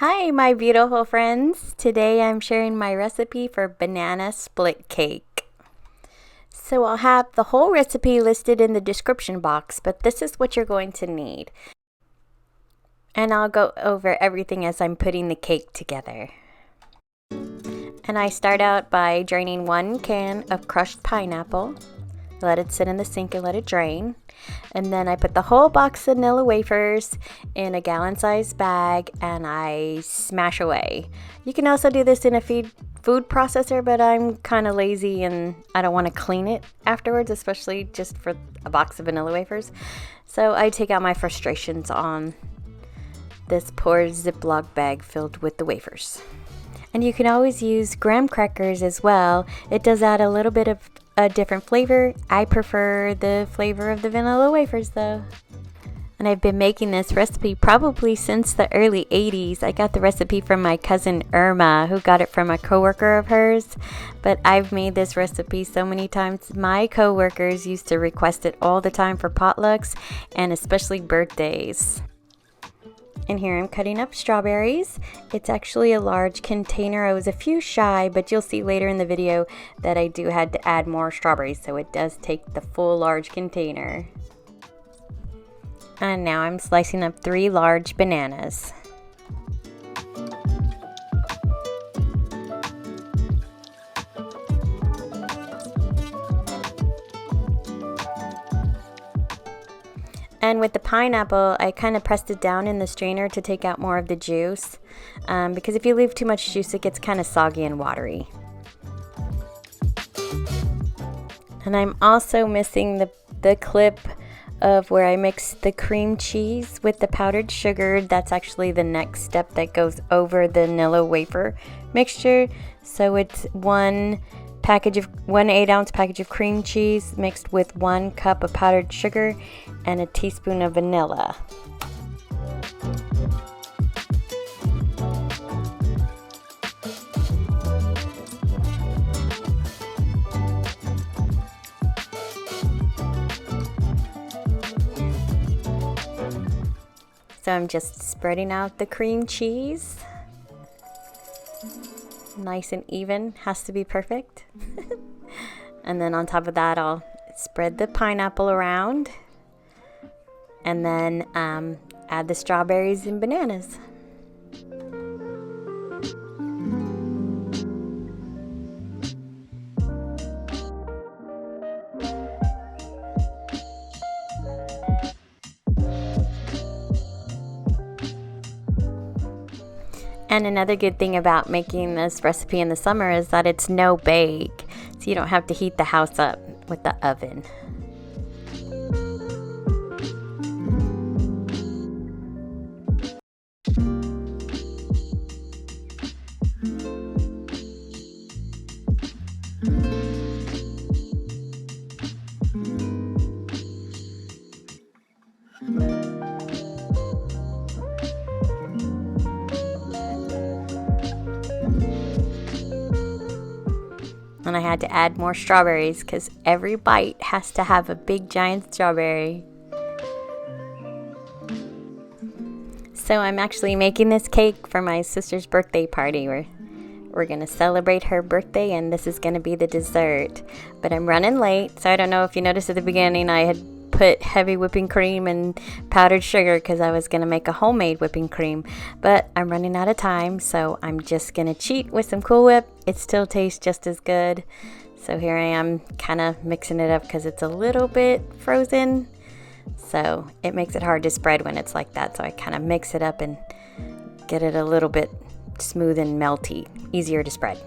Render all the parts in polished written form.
Hi, my beautiful friends. Today I'm sharing my recipe for banana split cake. So I'll have the whole recipe listed in the description box, but this is what you're going to need. And I'll go over everything as I'm putting the cake together. And I start out by draining 1 can of crushed pineapple. Let it sit in the sink and let it drain. And then I put the whole box of Nilla wafers in a gallon-sized bag and I smash away. You can also do this in a food processor, but I'm kind of lazy and I don't want to clean it afterwards, especially just for a box of vanilla wafers. So I take out my frustrations on this poor Ziploc bag filled with the wafers. And you can always use graham crackers as well. It does add a little bit of a different flavor. I prefer the flavor of the vanilla wafers though. And I've been making this recipe probably since the early 80s. I got the recipe from my cousin Irma, who got it from a coworker of hers. But I've made this recipe so many times. My coworkers used to request it all the time for potlucks and especially birthdays. And here I'm cutting up strawberries. It's actually a large container. I was a few shy, but you'll see later in the video that I had to add more strawberries, so it does take the full large container. And now I'm slicing up 3 large bananas. And with the pineapple, I kind of pressed it down in the strainer to take out more of the juice, because if you leave too much juice, it gets kind of soggy and watery. And I'm also missing the clip of where I mix the cream cheese with the powdered sugar. That's actually the next step that goes over the Nilla wafer mixture. So it's 1 8-ounce package of cream cheese mixed with 1 cup of powdered sugar and a teaspoon of vanilla. So I'm just spreading out the cream cheese. Nice and even, has to be perfect. And then on top of that, I'll spread the pineapple around and then add the strawberries and bananas. And another good thing about making this recipe in the summer is that it's no bake, so you don't have to heat the house up with the oven. And I had to add more strawberries because every bite has to have a big giant strawberry. So I'm actually making this cake for my sister's birthday party. We're going to celebrate her birthday and this is going to be the dessert. But I'm running late, so I don't know if you noticed at the beginning I had put heavy whipping cream and powdered sugar because I was going to make a homemade whipping cream. But I'm running out of time, so I'm just going to cheat with some Cool Whip. It still tastes just as good. So here I am kind of mixing it up because it's a little bit frozen. So it makes it hard to spread when it's like that. So I kind of mix it up and get it a little bit smooth and melty, easier to spread.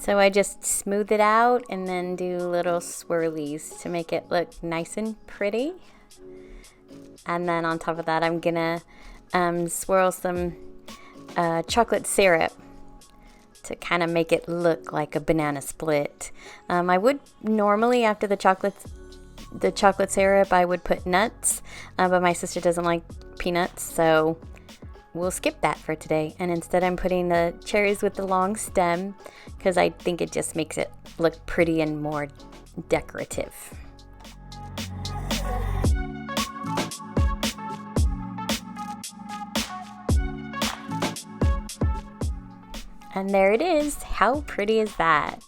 So I just smooth it out and then do little swirlies to make it look nice and pretty. And then on top of that, I'm gonna swirl some chocolate syrup to kind of make it look like a banana split. I would normally, after the chocolate syrup, I would put nuts, but my sister doesn't like peanuts, so we'll skip that for today. And instead I'm putting the cherries with the long stem because I think it just makes it look pretty and more decorative. And there it is. How pretty is that?